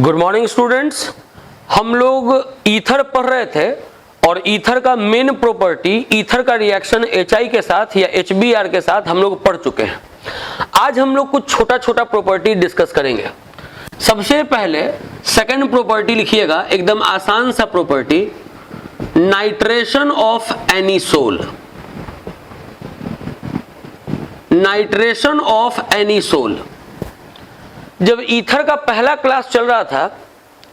Good morning students. हम लोग ether पढ़ रहे थे और ईथर का मेन प्रॉपर्टी, ईथर का रिएक्शन HI के साथ या HBr के साथ हम लोग पढ़ चुके हैं। आज हम लोग कुछ छोटा छोटा प्रॉपर्टी डिस्कस करेंगे। सबसे पहले सेकंड प्रॉपर्टी लिखिएगा, एकदम आसान सा property, nitration of anisole. Nitration of anisole. जब ईथर का पहला क्लास चल रहा था,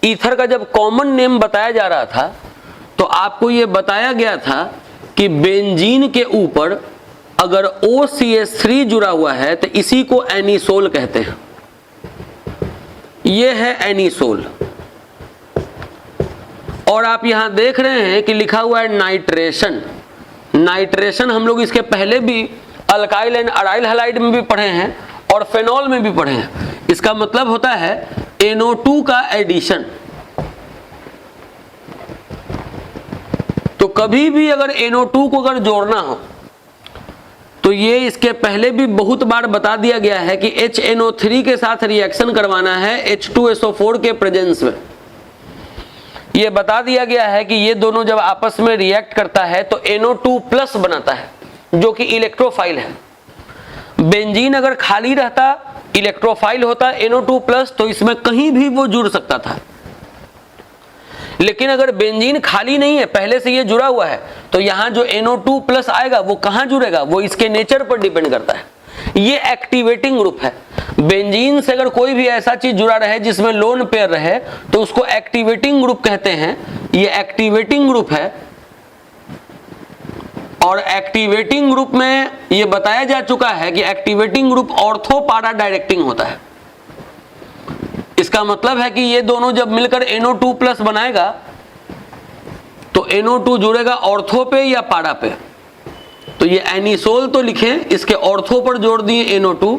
ईथर का जब कॉमन नेम बताया जा रहा था, तो आपको यह बताया गया था कि बेंजीन के ऊपर अगर OCH3 जुड़ा हुआ है तो इसी को एनीसोल कहते हैं। यह है एनीसोल। और आप यहां देख रहे हैं कि लिखा हुआ है नाइट्रेशन। नाइट्रेशन हम लोग इसके पहले भी अल्काइल एंड अराइल हैलाइड में भी पढ़े हैं और फेनॉल में भी पढ़े हैं। इसका मतलब होता है NO2 का एडिशन। तो कभी भी अगर NO2 को अगर जोड़ना हो तो ये इसके पहले भी बहुत बार बता दिया गया है कि HNO3 के साथ रिएक्शन करवाना है H2SO4 के प्रेजेंस में। ये बता दिया गया है कि ये दोनों जब आपस में रिएक्ट करता है तो NO2+ बनाता है, जो कि इलेक्ट्रोफाइल है। बेंजीन अगर खाली रहता, इलेक्ट्रोफाइल होता NO2+, तो इसमें कहीं भी वो जुड़ सकता था। लेकिन अगर बेंजीन खाली नहीं है, पहले से ये जुड़ा हुआ है, तो यहां जो NO2+ आएगा वो कहां जुड़ेगा, वो इसके नेचर पर डिपेंड करता है। ये एक्टिवेटिंग ग्रुप है। बेंजीन से अगर कोई भी ऐसा चीज जुड़ा रहे जिसमें लोन पेयर रहे तो उसको एक्टिवेटिंग ग्रुप कहते हैं। ये एक्टिवेटिंग ग्रुप है। और एक्टिवेटिंग ग्रुप में यह बताया जा चुका है कि एक्टिवेटिंग ग्रुप ऑर्थो पारा डायरेक्टिंग होता है। इसका मतलब है कि ये दोनों जब मिलकर NO2+ बनाएगा तो NO2 जुड़ेगा ऑर्थो पे या पारा पे। तो ये एनीसोल तो लिखें, इसके ऑर्थो पर जोड़ दिए NO2।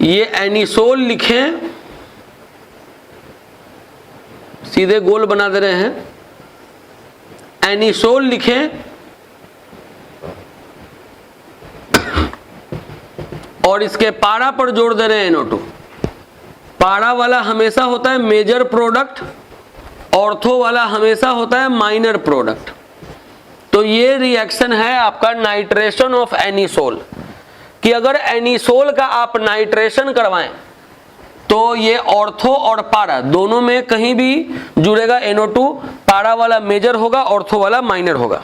ये एनीसोल लिखें, सीधे गोल बना दे रहे हैं। एनीसोल लिखें और इसके पारा पर जोड़ दे रहे हैं NO2। पारा वाला हमेशा होता है मेजर प्रोडक्ट, ऑर्थो वाला हमेशा होता है माइनर प्रोडक्ट। तो ये रिएक्शन है आपका नाइट्रेशन ऑफ एनीसोल, कि अगर एनीसोल का आप नाइट्रेशन करवाएं तो ये ऑर्थो और पारा दोनों में कहीं भी जुड़ेगा NO2। पारा वाला मेजर होगा, ऑर्थो वाला माइनर होगा।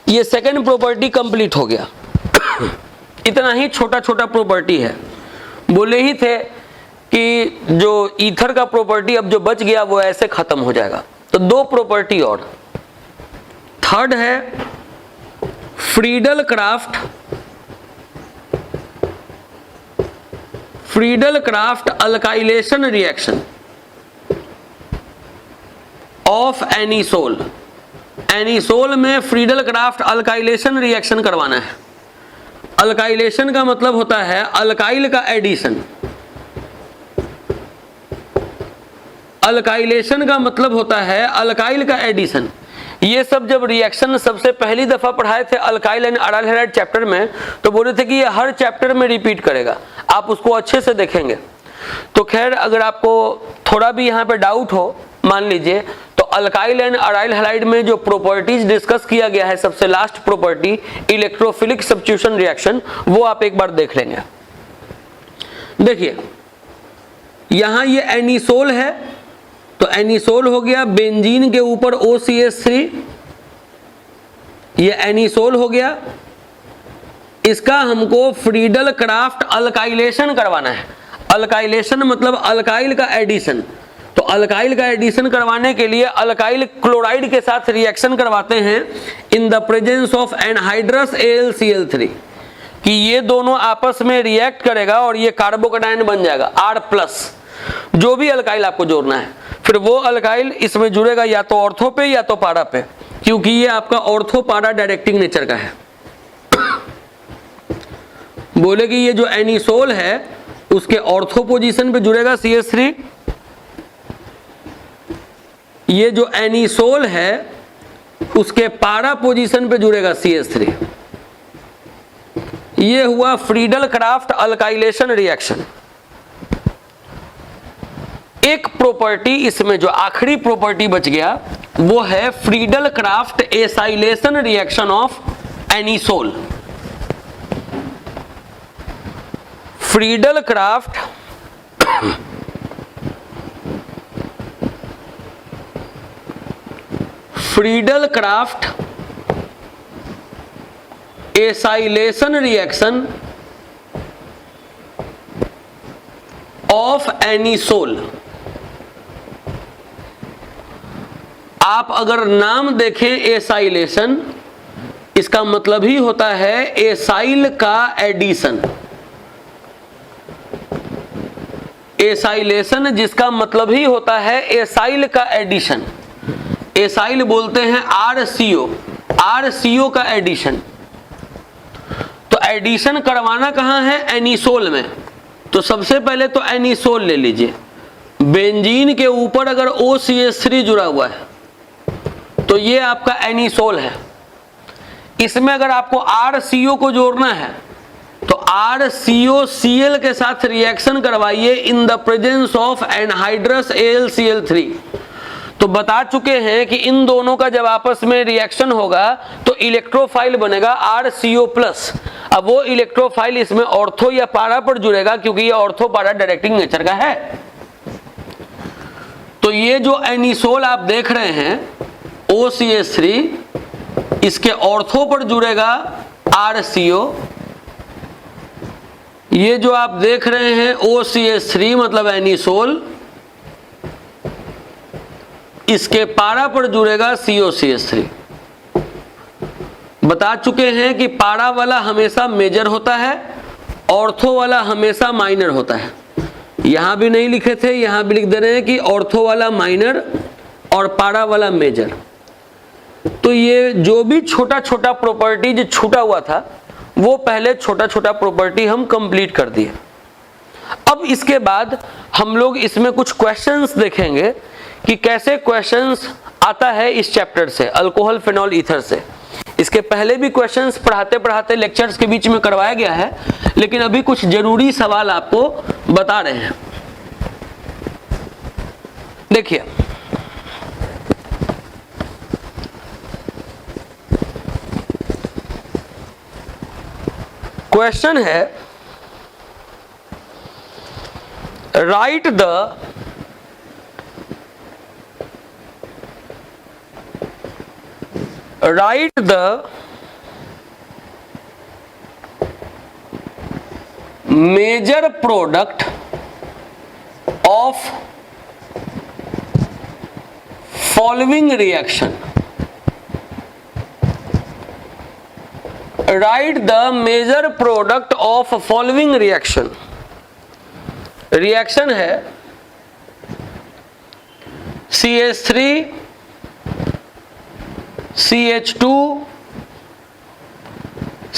ये सेकंड प्रॉपर्टी कंप्लीट हो गया। इतना ही छोटा छोटा प्रॉपर्टी है। बोले ही थे कि जो ईथर का प्रॉपर्टी अब जो बच गया वो ऐसे खत्म हो जाएगा। तो दो प्रॉपर्टी और। थर्ड है Friedel craft alkylation reaction of anisole. Anisole में फ्रीडल क्राफ्ट अल्काइलेशन रिएक्शन करवाना है। अल्काइलेशन का मतलब होता है अल्काइल का एडिशन। अल्काइलेशन का मतलब होता है अल्काइल का एडिशन। ये सब जब रिएक्शन सबसे पहली दफा पढ़ाए थे alkyl and aryl halide chapter में, तो बोले थे कि ये हर चैप्टर में रिपीट करेगा, आप उसको अच्छे से देखेंगे। तो खैर, अगर आपको थोड़ा भी यहाँ पे डाउट हो, मान लीजिए, तो अल्काइल एंड अराइल हैलाइड में जो प्रॉपर्टीज डिस्कस किया गया है, सबसे last property electrophilic substitution reaction, वो आप एक बार देख लेंगे। देखिए यहां ये एनीसोल है, तो एनीसोल हो गया, बेंजीन के ऊपर OCH3, ये एनीसोल हो गया। इसका हमको फ्रीडल क्राफ्ट अल्काइलेशन करवाना है। अल्काइलेशन मतलब अल्काइल का एडिशन। तो अल्काइल का एडिशन करवाने के लिए अल्काइल क्लोराइड के साथ रिएक्शन करवाते हैं in the presence of anhydrous AlCl3, कि ये दोनों आपस में रिएक्ट करेगा और ये कार्बोकेटायन बन जाएगा R+। जो भी अल्काइल आपको जोड़ना है, फिर वो अल्काइल इसमें जुड़ेगा या तो ऑर्थो पे या तो पारा पे, क्योंकि ये आपका ऑर्थो पारा डायरेक्टिंग नेचर का है। बोले कि ये जो एनीसोल है उसके ऑर्थो पोजीशन पे जुड़ेगा CH3। ये जो एनीसोल है उसके पारा पोजीशन पे जुड़ेगा CH3। ये हुआ फ्रीडल क्राफ्ट अल्काइलेशन रिएक्शन। एक प्रॉपर्टी इसमें जो आखिरी प्रॉपर्टी बच गया वो है Friedel Crafts acylation reaction of anisole. Friedel Crafts acylation reaction of anisole. आप अगर नाम देखें एसाइलेशन, इसका मतलब ही होता है एसाइल का एडिशन। एसाइलेशन जिसका मतलब ही होता है एसाइल का एडिशन। एसाइल बोलते हैं आरसीओ, आरसीओ का एडिशन। तो एडिशन करवाना कहां है? एनिसोल में। तो सबसे पहले तो एनिसोल ले लीजिए। बेंजीन के ऊपर अगर OCH3 जुड़ा हुआ है तो ये आपका एनिसोल है। इसमें अगर आपको RCO को जोड़ना है तो RCOCl के साथ रिएक्शन करवाइए in the presence of anhydrous AlCl3। तो बता चुके हैं कि इन दोनों का जब आपस में रिएक्शन होगा तो इलेक्ट्रोफाइल बनेगा RCO+। अब वो इलेक्ट्रोफाइल इसमें ऑर्थो या पारा पर जुड़ेगा क्योंकि ये ऑर्थो पारा डायरेक्टिंग नेचर का है। तो ये जो एनिसोल आप देख रहे हैं OCH3, इसके ऑर्थो पर जुड़ेगा RCO। ये जो आप देख रहे हैं OCH3 मतलब एनिसोल, इसके पारा पर जुड़ेगा COCH3। बता चुके हैं कि पारा वाला हमेशा मेजर होता है, ऑर्थो वाला हमेशा माइनर होता है। यहां भी नहीं लिखे थे, यहां भी लिख दे रहे हैं कि ऑर्थो वाला माइनर और पारा वाला मेजर। तो ये जो भी छोटा छोटा प्रॉपर्टी जो छूटा हुआ था वो पहले छोटा छोटा प्रॉपर्टी हम कंप्लीट कर दिए। अब इसके बाद हम लोग इसमें कुछ क्वेश्चंस देखेंगे कि कैसे क्वेश्चंस आता है इस चैप्टर से, अल्कोहल फिनॉल ईथर से। इसके पहले भी क्वेश्चंस पढ़ाते पढ़ाते लेक्चर्स के बीच में करवाया गया है, लेकिन अभी कुछ जरूरी सवाल आपको बता रहे हैं। देखिए, क्वेश्चन है write the major product of following reaction. Write the major product of following reaction. Reaction है CH3 CH2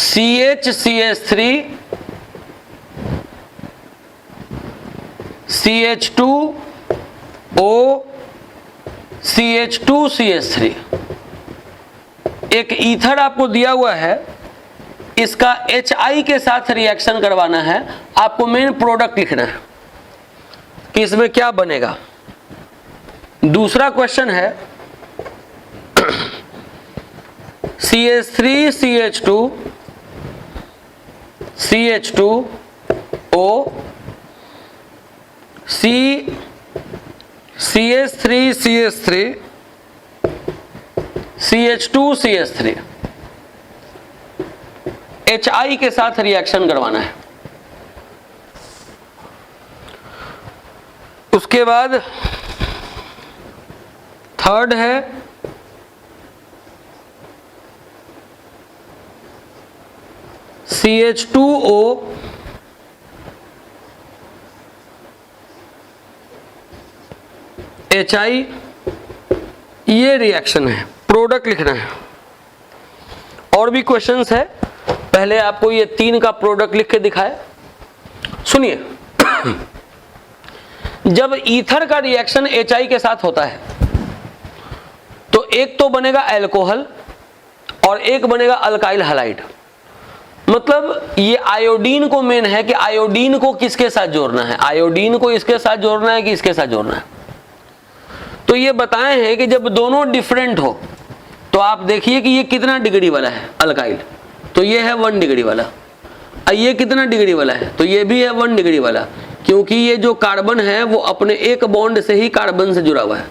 CHCH3 CH2O CH2CH3। एक ईथर आपको दिया हुआ है, इसका HI के साथ रिएक्शन करवाना है। आपको मेन प्रोडक्ट लिखना है कि इसमें क्या बनेगा। दूसरा क्वेश्चन है CH3 CH2 CH2O CH3 CH3 CH2 CH3 HI के साथ रिएक्शन करवाना है। उसके बाद थर्ड है CH2O HI, ये रिएक्शन है, प्रोडक्ट लिखना है। और भी क्वेश्चंस है, पहले आपको ये तीन का प्रोडक्ट लिख के दिखाए। सुनिए, जब ईथर का रिएक्शन HI के साथ होता है तो एक तो बनेगा अल्कोहल और एक बनेगा अल्काइल हैलाइड। मतलब ये आयोडीन को मेन है कि आयोडीन को किसके साथ जोड़ना है, आयोडीन को इसके साथ जोड़ना है कि इसके साथ जोड़ना है। तो ये बताए हैं कि जब दोनों डिफरेंट हो तो आप देखिए कि ये कितना डिग्री वाला है अल्काइल, तो ये है 1 डिग्री वाला। ये कितना डिग्री वाला है, तो ये भी है 1 डिग्री वाला, क्योंकि ये जो कार्बन है वो अपने एक बॉन्ड से ही कार्बन से जुड़ा हुआ है।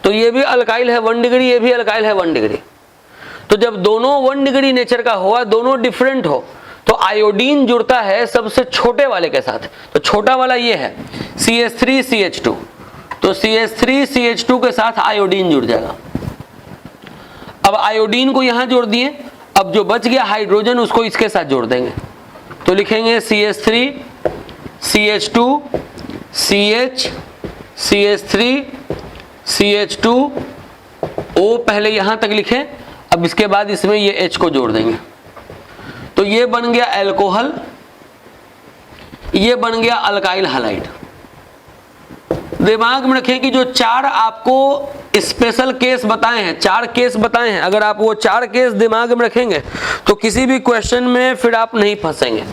तो ये भी अल्काइल है 1 डिग्री, ये भी अल्काइल है 1 डिग्री। तो जब दोनों 1 डिग्री नेचर का हुआ, दोनों डिफरेंट हो, तो आयोडीन जुड़ता है सबसे छोटे वाले के साथ। तो छोटा वाला ये है CH3CH2, तो CH3CH2 के साथ आयोडीन जुड़ जाएगा। अब आयोडीन को यहां जोड़ दिए, अब जो बच गया हाइड्रोजन उसको इसके साथ जोड़ देंगे, तो लिखेंगे CH3 CH2 CH CH3 CH2 O, पहले यहां तक लिखें। अब इसके बाद इसमें ये H को जोड़ देंगे, तो ये बन गया अल्कोहल, ये बन गया अल्काइल हैलाइड। दिमाग में रखें कि जो 4 आपको स्पेशल केस बताए हैं, 4 केस बताए हैं, अगर आप वो 4 केस दिमाग में रखेंगे तो किसी भी क्वेश्चन में फिर आप नहीं फंसेंगे।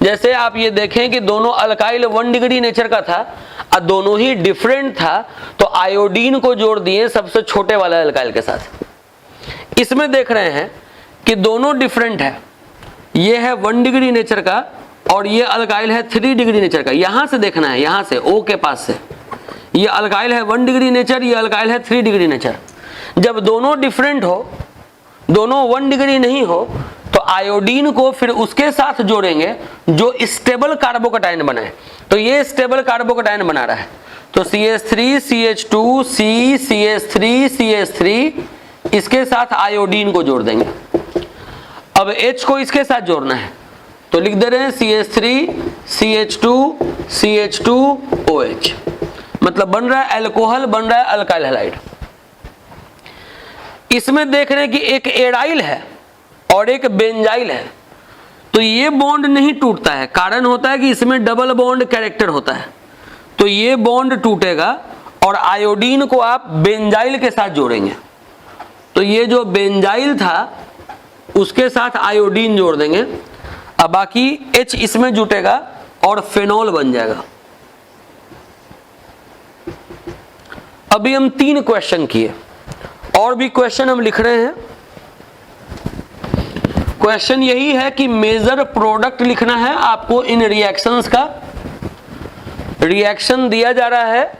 जैसे आप ये देखें कि दोनों अल्काइल 1 डिग्री नेचर का था और दोनों ही डिफरेंट था, तो आयोडीन को जोड़ दिए सबसे छोटे वाला अल्काइल के साथ। इसमें देख रहे हैं कि दोनों डिफरेंट है, ये है 1 डिग्री नेचर का और ये अल्काइल है 3 डिग्री नेचर का। यहां से देखना है, यहां से O के पास से, ये अल्काइल है 1 डिग्री नेचर, ये अल्काइल है 3 डिग्री नेचर। जब दोनों डिफरेंट हो, दोनों 1 डिग्री नहीं हो, तो आयोडीन को फिर उसके साथ जोड़ेंगे जो स्टेबल कार्बोकैटायन बनाए। तो ये स्टेबल कार्बोकैटायन बना रहा है, तो CH3CH2 C CH3CH3 इसके साथ आयोडीन को जोड़ देंगे। अब H को इसके साथ जोड़ना है, तो लिख दे रहे हैं CH3CH2 CH2OH, मतलब बन रहा है अल्कोहल, बन रहा है अल्काइल हैलाइड। इसमें देख रहे हैं कि एक एराइल है और एक बेंजाइल है, तो ये बॉन्ड नहीं टूटता है। कारण होता है कि इसमें डबल बॉन्ड कैरेक्टर होता है, तो ये बॉन्ड टूटेगा और आयोडीन को आप बेंजाइल के साथ जोड़ेंगे। तो ये जो बेंजाइल था उसके साथ आयोडीन जोड़ देंगे, अब बाकी H इसमें जुटेगा और फेनॉल बन जाएगा। अभी हम 3 क्वेश्चन किए, और भी क्वेश्चन हम लिख रहे हैं। क्वेश्चन यही है कि मेजर प्रोडक्ट लिखना है आपको इन रिएक्शंस का। रिएक्शन दिया जा रहा है,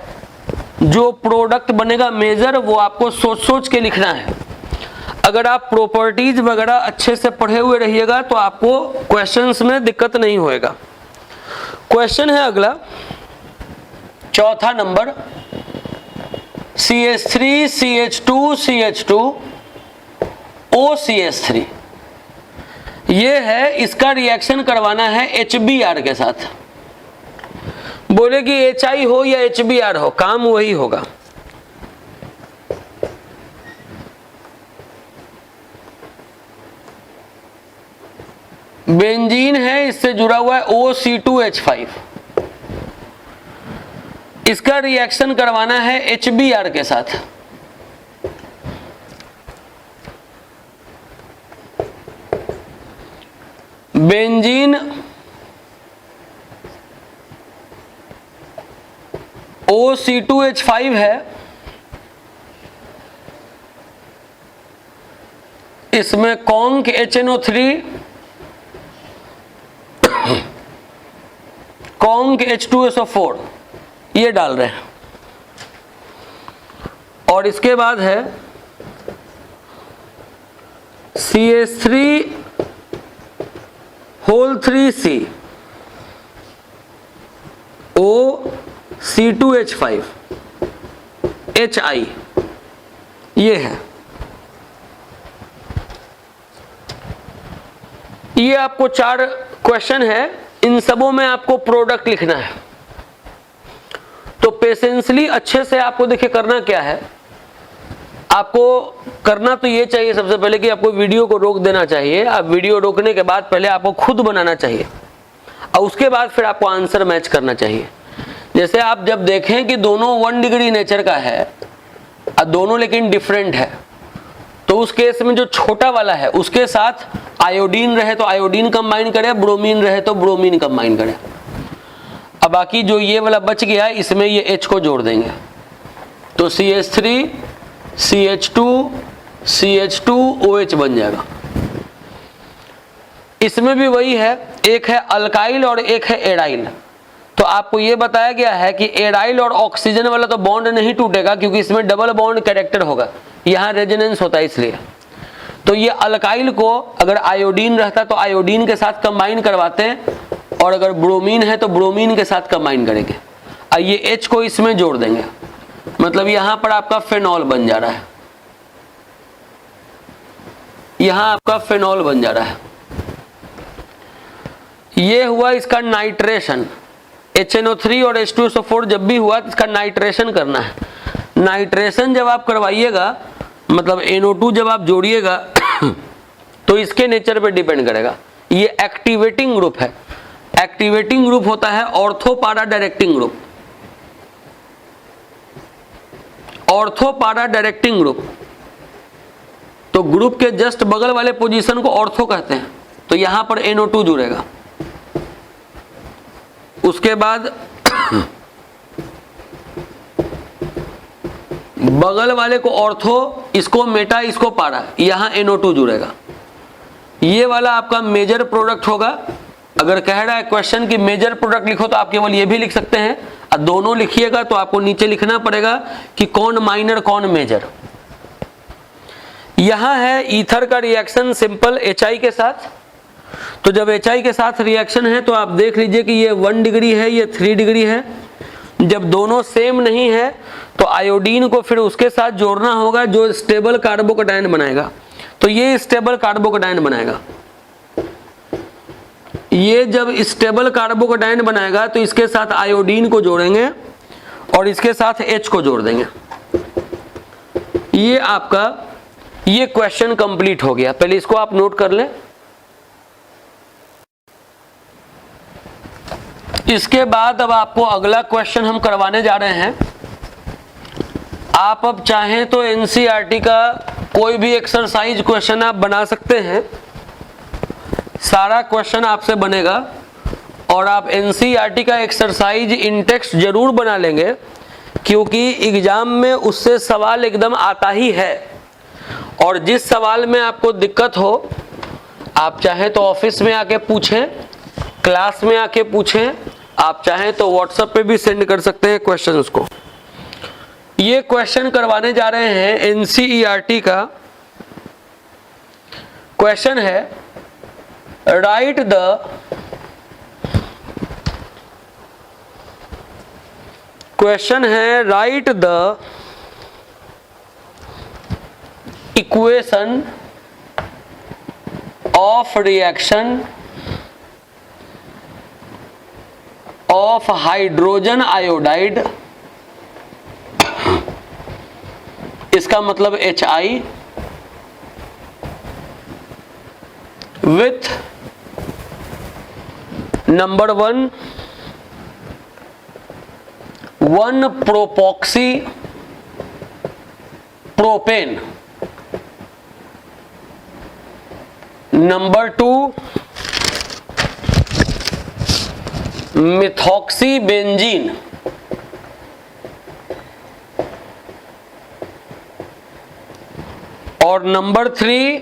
जो प्रोडक्ट बनेगा मेजर वो आपको सोच सोच के लिखना है। अगर आप प्रॉपर्टीज वगैरह अच्छे से पढ़े हुए रहिएगा तो आपको क्वेश्चंस में दिक्कत नहीं होएगा। क्वेश्चन है अगला, चौथा नंबर, CH3CH2CH2 OCH3, ये है, इसका रिएक्शन करवाना है HBr के साथ। बोले कि HI हो या HBr हो, काम वही होगा। बेंजीन है, इससे जुड़ा हुआ है OC2H5, इसका रिएक्शन करवाना है HBr के साथ। बेंजीन OC2H5 है, इसमें कॉन्क HNO3, कॉन्क H2SO4 ये डाल रहे हैं, और इसके बाद है CH3(3C) OC2H5 HI, ये है। ये आपको 4 क्वेश्चन है, इन सबों में आपको प्रोडक्ट लिखना है। तो पेशेंसली अच्छे से आपको देखिए करना क्या है, आपको करना तो ये चाहिए सबसे पहले कि आपको वीडियो को रोक देना चाहिए। आप वीडियो रोकने के बाद पहले आपको खुद बनाना चाहिए और उसके बाद फिर आपको आंसर मैच करना चाहिए। जैसे आप जब देखें कि दोनों 1 डिग्री नेचर का है और दोनों लेकिन डिफरेंट है, तो उस केस में जो छोटा वाला है उसके साथ आयोडीन रहे तो आयोडीन कंबाइन करे, ब्रोमीन रहे तो ब्रोमीन कंबाइन करे। अब बाकी जो ये वाला बच गया है इसमें ये H को जोड़ देंगे तो CH3 CH2 CH2 OH बन जाएगा। इसमें भी वही है, एक है अल्काइल और एक है एडाइल। तो आपको ये बताया गया है कि एडाइल और ऑक्सीजन वाला तो बॉन्ड नहीं टूटेगा क्योंकि इसमें डबल बॉन्ड कैरेक्टर होगा, यहाँ रेजोनेंस होता है इसलिए। तो ये अल्काइल को अगर आयोडीन रहता तो आयोडीन के साथ कंबाइन करवाते हैं और अगर ब्रोमीन है तो ब्रोमीन के साथ कंबाइन करेंगे। और ये H को इसमें जोड़ देंगे, मतलब यहां पर आपका फेनॉल बन जा रहा है, यहां आपका फेनॉल बन जा रहा है। ये हुआ इसका नाइट्रेशन। HNO3 और H2SO4 जब भी हुआ तो इसका नाइट्रेशन करना है। नाइट्रेशन जब आप करवाइएगा मतलब NO2 जब आप जोड़िएगा तो इसके नेचर पे डिपेंड करेगा। ये एक्टिवेटिंग ग्रुप है, एक्टिवेटिंग ग्रुप होता है ऑर्थो पारा डायरेक्टिंग ग्रुप। ऑर्थो पारा डायरेक्टिंग ग्रुप, तो ग्रुप के जस्ट बगल वाले पोजीशन को ऑर्थो कहते हैं। तो यहां पर NO2 जुड़ेगा, उसके बाद बगल वाले को ऑर्थो, इसको मेटा, इसको पारा, यहां NO2 जुड़ेगा। ये वाला आपका मेजर प्रोडक्ट होगा। अगर कह रहा है क्वेश्चन कि मेजर प्रोडक्ट लिखो तो आप केवल ये भी लिख सकते हैं, और दोनों लिखिएगा तो आपको नीचे लिखना पड़ेगा कि कौन माइनर कौन मेजर। यहां है ईथर का रिएक्शन सिंपल HI के साथ। तो जब HI के साथ रिएक्शन है तो आप देख लीजिए कि ये 1 डिग्री है, ये 3 डिग्री है। जब दोनों सेम नहीं है तो आयोडीन को फिर उसके साथ जोड़ना होगा जो स्टेबल कार्बोकैटायन बनाएगा। तो ये स्टेबल कार्बोकैटायन बनाएगा। ये जब स्टेबल कार्बोकैटायन बनाएगा तो इसके साथ आयोडीन को जोड़ेंगे और इसके साथ H को जोड़ देंगे। ये आपका ये क्वेश्चन कंप्लीट हो गया। पहले इसको आप नोट कर लें। इसके बाद अब आपको अगला क्वेश्चन हम करवाने जा रहे हैं। आप अब चाहें तो NCERT का कोई भी एक्सरसाइज क्वेश्चन आप बना सकते हैं, सारा क्वेश्चन आपसे बनेगा। और आप NCERT का एक्सरसाइज इन टेक्स्ट जरूर बना लेंगे क्योंकि एग्जाम में उससे सवाल एकदम आता ही है। और जिस सवाल में आपको दिक्कत हो आप चाहें तो ऑफिस में आके पूछें, क्लास में आके पूछें, आप चाहें तो व्हाट्सएप पे भी सेंड कर सकते हैं क्वेश्चंस को। ये क्वेश्चन करवाने जा रहे हैं NCERT का। क्वेश्चन है write the equation of reaction of hydrogen iodide, इसका मतलब HI, with number 1 propoxy propane, number 2 methoxy benzene, और नंबर 3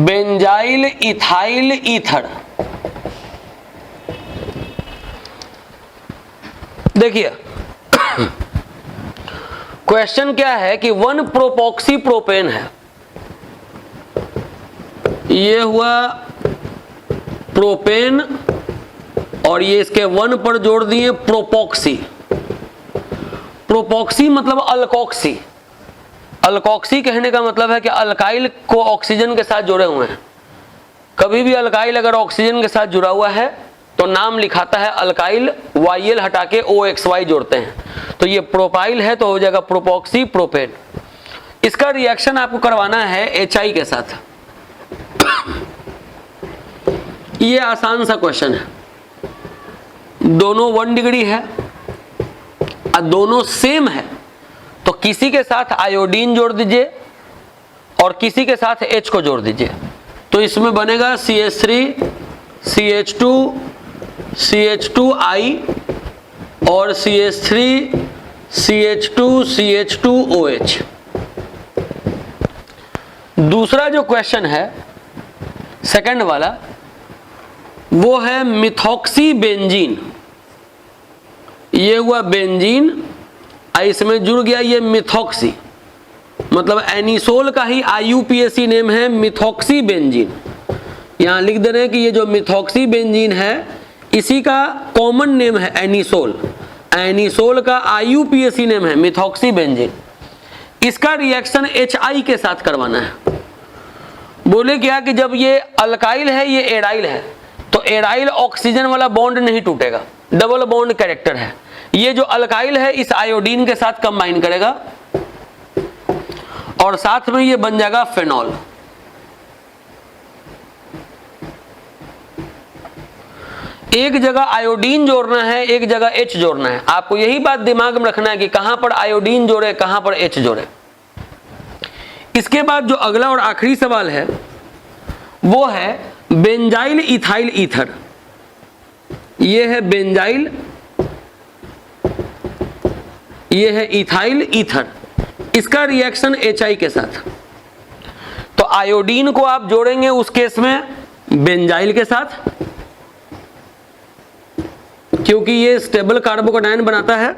बेंजाइल इथाइल ईथर। देखिए क्वेश्चन क्या है कि 1 प्रोपॉक्सी प्रोपेन है, ये हुआ प्रोपेन और ये इसके 1 पर जोड़ दिए प्रोपॉक्सी। प्रोपॉक्सी मतलब अल्कोक्सी। अल्कोक्सी कहने का मतलब है कि अल्काइल को ऑक्सीजन के साथ जुड़े हुए हैं। कभी भी अल्काइल अगर ऑक्सीजन के साथ जुड़ा हुआ है तो नाम लिखाता है अल्काइल, YL हटा के OXY जोड़ते हैं। तो ये प्रोपाइल है तो हो जाएगा प्रोपॉक्सी प्रोपेन। इसका रिएक्शन आपको करवाना है HI के साथ। ये आसान सा क्वेश्चन है, दोनों 1 डिग्री है और दोनों सेम है तो किसी के साथ आयोडीन जोड़ दीजिए और किसी के साथ H को जोड़ दीजिए, तो इसमें बनेगा CH3 CH2 CH2I और CH3 CH2 CH2OH। दूसरा जो क्वेश्चन है सेकंड वाला, वो है मिथॉक्सी बेंजीन। ये हुआ बेंजीन, इसमें जुड़ गया ये मिथॉक्सी, मतलब एनिसोल का ही IUPAC नेम है मिथॉक्सी बेंजीन। यहां लिख दे रहे हैं कि ये जो मिथॉक्सी बेंजीन है इसी का कॉमन नेम है एनिसोल। एनिसोल का IUPAC नेम है मिथॉक्सी बेंजीन। इसका रिएक्शन HI के साथ करवाना है। बोले क्या कि जब ये अल्काइल है ये एराइल है, तो एराइल ऑक्सीजन वाला बॉन्ड नहीं टूटेगा, डबल बॉन्ड कैरेक्टर है। ये जो अल्काइल है इस आयोडीन के साथ कंबाइन करेगा और साथ में ये बन जाएगा फेनॉल। एक जगह आयोडीन जोड़ना है, एक जगह H जोड़ना है। आपको यही बात दिमाग में रखना है कि कहां पर आयोडीन जोड़े, कहां पर H जोड़े। इसके बाद जो अगला और आखिरी सवाल है वो है बेंजाइल इथाइल ईथर। ये है बेंजाइल, ये है इथाइल ईथर। इसका रिएक्शन HI के साथ। तो आयोडीन को आप जोड़ेंगे उस केस में बेंजाइल के साथ, क्योंकि ये स्टेबल कार्बोकैटायन बनाता है,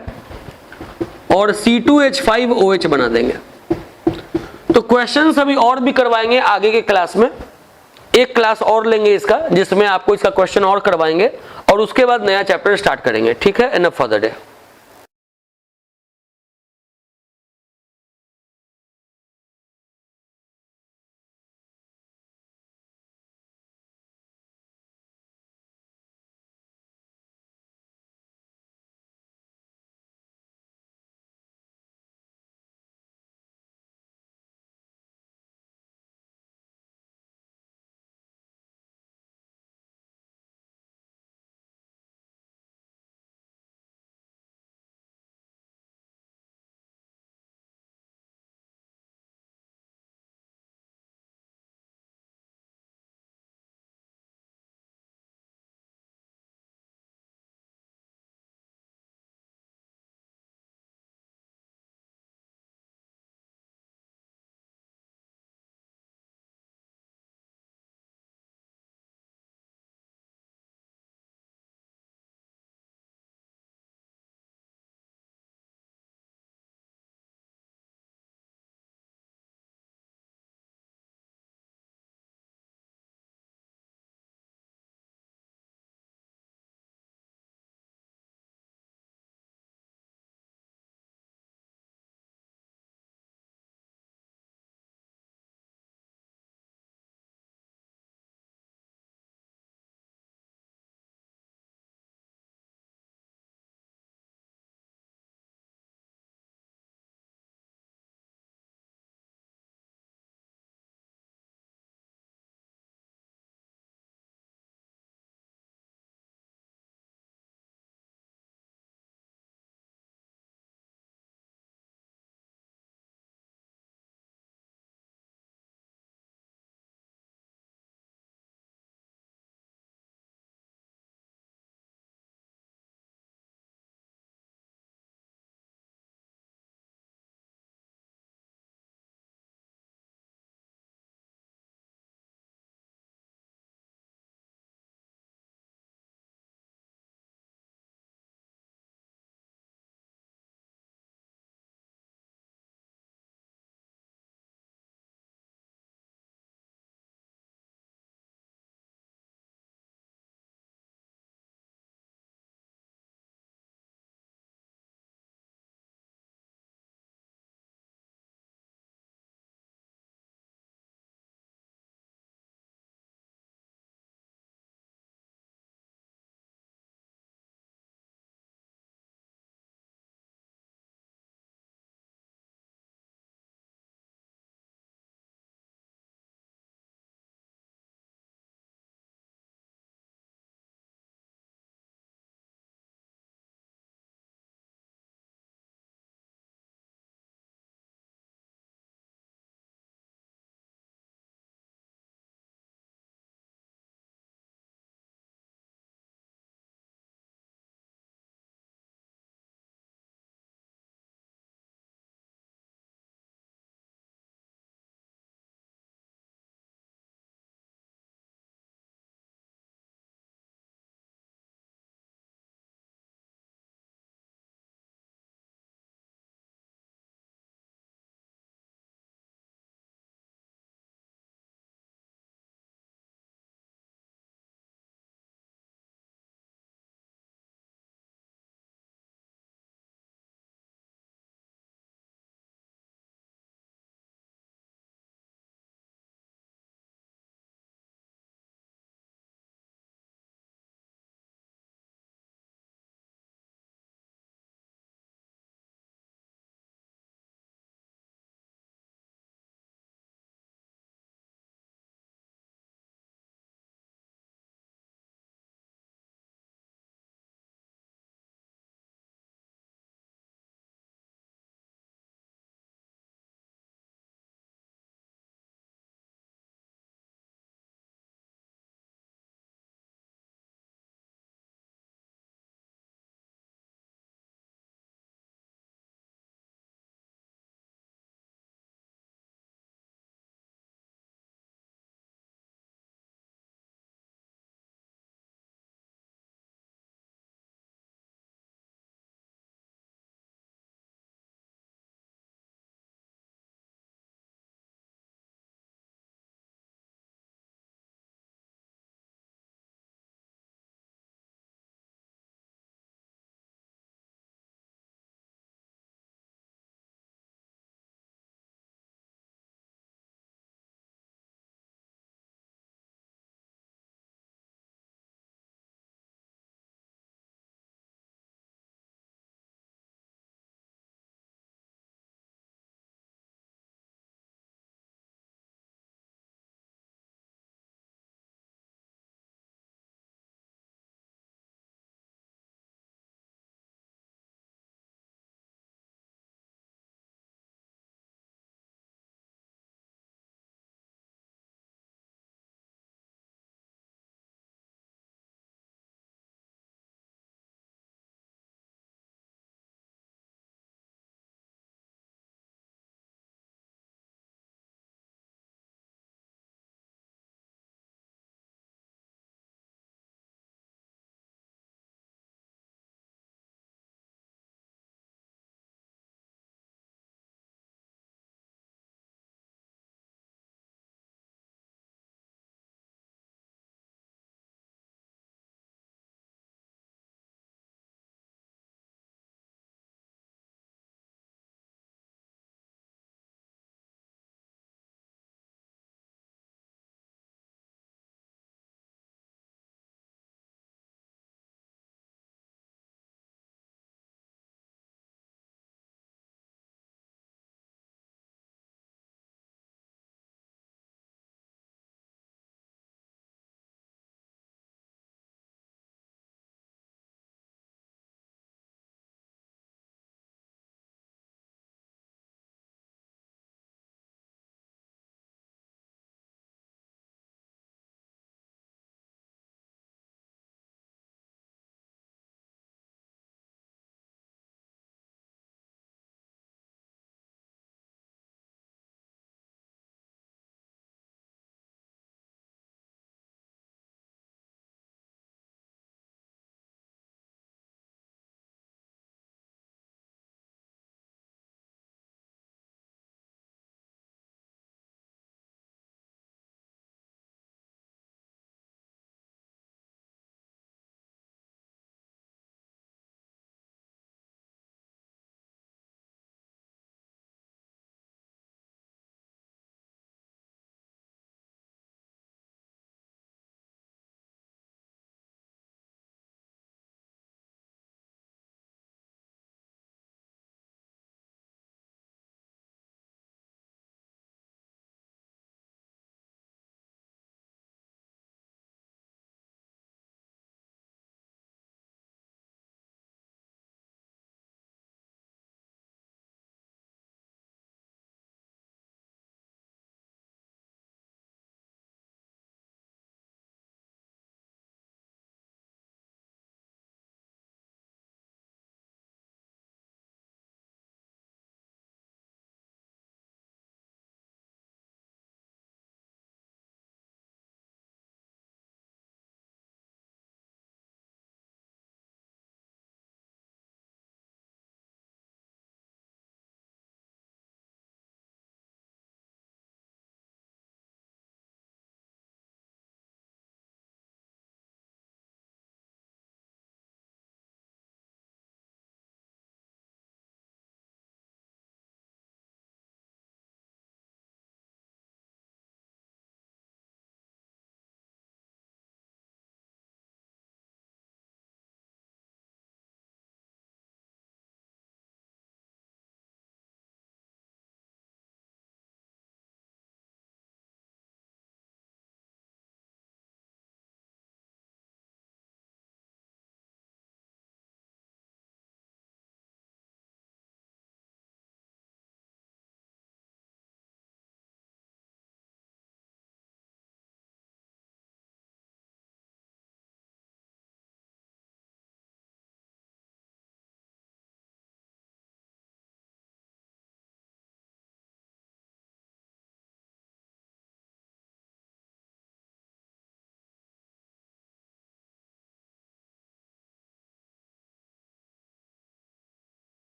और C2H5OH बना देंगे। तो क्वेश्चंस अभी और भी करवाएंगे आगे के क्लास में। एक क्लास और लेंगे इसका, जिसमें आपको इसका क्वेश्चन और करवाएंगे और उसके बाद नया चैप्टर स्टार्ट करेंगे। ठीक है, एनफ फॉर द डे।